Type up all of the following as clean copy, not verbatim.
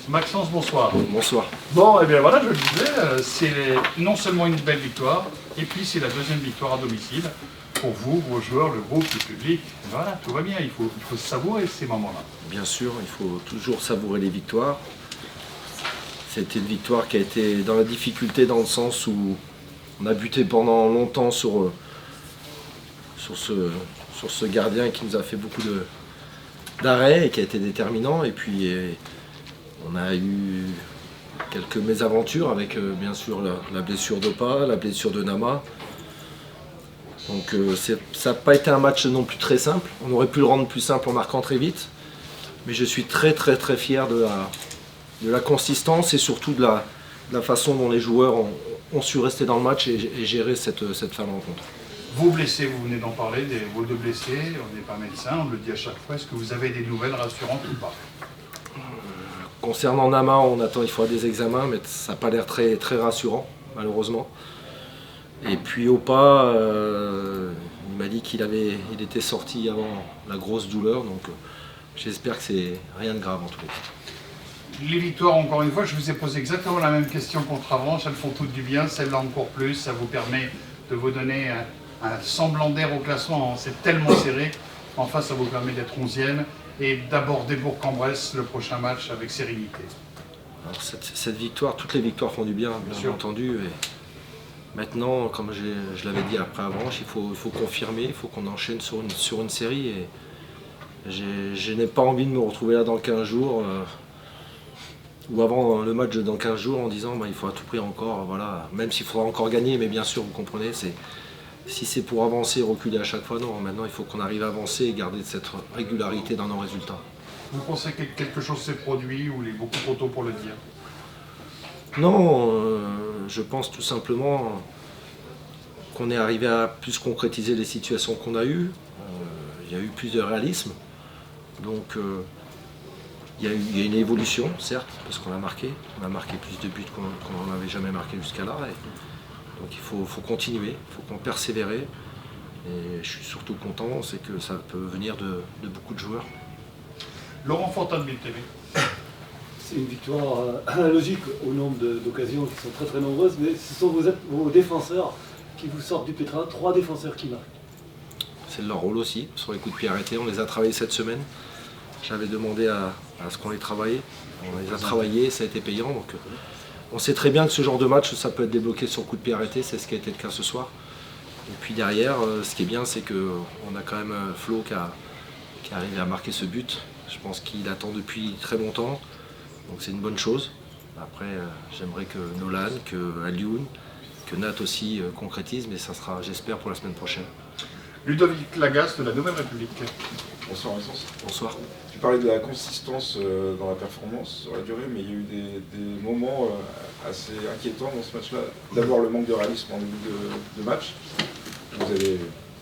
Maxence, bonsoir. Bonsoir. Bon, et bien voilà, je le disais, c'est non seulement une belle victoire, et puis c'est la deuxième victoire à domicile. Pour vous, vos joueurs, le groupe, le public, voilà, tout va bien, il faut savourer ces moments-là. Bien sûr, il faut toujours savourer les victoires. C'était une victoire qui a été dans la difficulté dans le sens où on a buté pendant longtemps sur ce gardien qui nous a fait beaucoup d'arrêts et qui a été déterminant. Et puis on a eu quelques mésaventures avec bien sûr la blessure d'Opa, la blessure de Nama. Donc ça n'a pas été un match non plus très simple. On aurait pu le rendre plus simple en marquant très vite. Mais je suis très fier de la consistance et surtout de la façon dont les joueurs ont su rester dans le match et gérer cette fin de rencontre. Vos blessés, vous venez d'en parler, vos deux blessés, on n'est pas médecin, on le dit à chaque fois, est-ce que vous avez des nouvelles rassurantes ou pas? Concernant Nama, il faudra des examens, mais ça n'a pas l'air très rassurant, malheureusement. Et puis Opa, il m'a dit qu'il était sorti avant la grosse douleur, donc j'espère que c'est rien de grave en tous les cas. Les victoires, encore une fois, je vous ai posé exactement la même question contre Avranches, elles font toutes du bien, celle-là encore plus, ça vous permet de vous donner un semblant d'air au classement, c'est tellement serré, enfin ça vous permet d'être 11e et d'aborder Bourg-en-Bresse le prochain match avec sérénité. Alors cette victoire, toutes les victoires font du bien, bien entendu. Et maintenant, comme je l'avais dit après Avranches, il faut confirmer, il faut qu'on enchaîne sur une série. Et je n'ai pas envie de me retrouver là dans 15 jours. Ou avant le match dans 15 jours en disant il faut à tout prix encore, voilà, même s'il faudra encore gagner, mais bien sûr vous comprenez, si c'est pour avancer et reculer à chaque fois, non, maintenant il faut qu'on arrive à avancer et garder cette régularité dans nos résultats. Vous pensez que quelque chose s'est produit ou il est beaucoup trop tôt pour le dire? Non, je pense tout simplement qu'on est arrivé à plus concrétiser les situations qu'on a eues, il y a eu plus de réalisme, donc il y a une évolution, certes, parce qu'on a marqué plus de buts qu'on n'en avait jamais marqué jusqu'à là. Donc il faut continuer, il faut qu'on persévère. Et je suis surtout content, c'est que ça peut venir de beaucoup de joueurs. Laurent Fontaine, BTV. C'est une victoire logique au nombre d'occasions qui sont très nombreuses, mais ce sont vos défenseurs qui vous sortent du pétrin, 3 défenseurs qui marquent. C'est leur rôle aussi, sur les coups de pied arrêtés, on les a travaillés cette semaine. J'avais demandé à ce qu'on les travaille, on les a travaillés, ça a été payant. Donc on sait très bien que ce genre de match, ça peut être débloqué sur coup de pied arrêté, c'est ce qui a été le cas ce soir. Et puis derrière, ce qui est bien, c'est qu'on a quand même Flo qui est arrivé à marquer ce but. Je pense qu'il attend depuis très longtemps, donc c'est une bonne chose. Après, j'aimerais que Nolan, que Alioune, que Nat aussi concrétise, mais ça sera, j'espère, pour la semaine prochaine. Ludovic Lagasse de la Nouvelle République. Bonsoir Maxence. Bonsoir. Tu parlais de la consistance dans la performance sur la durée, mais il y a eu des moments assez inquiétants dans ce match-là. D'abord le manque de réalisme en début de match. Vous avez,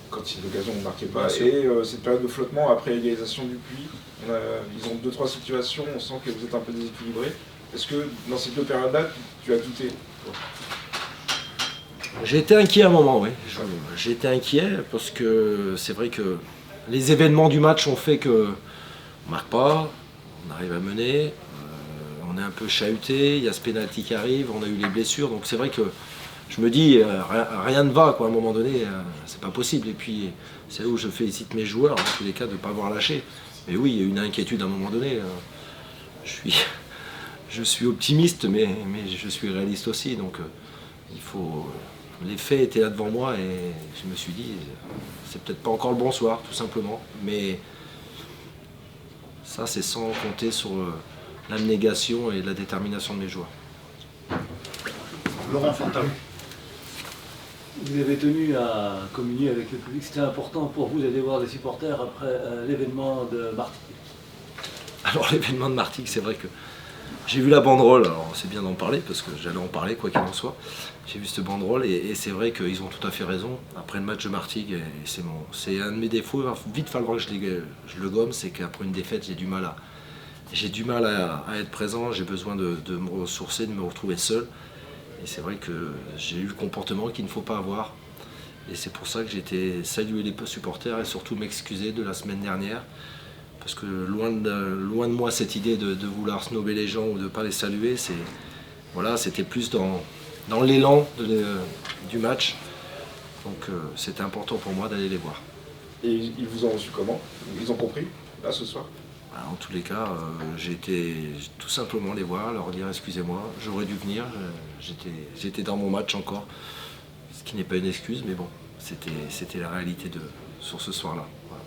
quand il y a l'occasion, vous ne marquez pas. Et cette période de flottement après l'égalisation du Puy, ils ont 2-3 situations, on sent que vous êtes un peu déséquilibré. Est-ce que dans ces 2 périodes-là, tu as douté? J'ai été inquiet à un moment, oui. J'ai été inquiet parce que c'est vrai que les événements du match ont fait qu'on ne marque pas, on arrive à mener, on est un peu chahuté, il y a ce pénalty qui arrive, on a eu les blessures, donc c'est vrai que je me dis rien ne va, quoi, à un moment donné, c'est pas possible. Et puis c'est là où je félicite mes joueurs, en tous les cas, de ne pas avoir lâché. Mais oui, il y a eu une inquiétude à un moment donné. Je suis optimiste, mais je suis réaliste aussi, donc il faut. Les faits étaient là devant moi et je me suis dit, c'est peut-être pas encore le bon soir, tout simplement. Mais ça, c'est sans compter sur l'abnégation et la détermination de mes joueurs. Laurent Fontaine. Vous avez tenu à communier avec le public, c'était important pour vous d'aller voir les supporters après l'événement de Martigues. Alors l'événement de Martigues, c'est vrai que j'ai vu la banderole, alors c'est bien d'en parler parce que j'allais en parler quoi qu'il en soit. J'ai vu cette banderole et c'est vrai qu'ils ont tout à fait raison. Après le match de Martigues, c'est un de mes défauts, il va vite falloir que je le gomme, c'est qu'après une défaite, j'ai du mal à être présent, j'ai besoin de me ressourcer, de me retrouver seul. Et c'est vrai que j'ai eu le comportement qu'il ne faut pas avoir. Et c'est pour ça que j'ai été saluer les supporters et surtout m'excuser de la semaine dernière. parce que loin de moi cette idée de vouloir snober les gens ou de ne pas les saluer, c'était plus dans l'élan du match. Donc c'était important pour moi d'aller les voir. Et ils vous ont reçu comment? Ils ont compris, là, ce soir? En tous les cas, j'ai été tout simplement les voir, leur dire excusez-moi, j'aurais dû venir, j'étais dans mon match encore, ce qui n'est pas une excuse, mais bon, c'était la réalité sur ce soir-là. Voilà.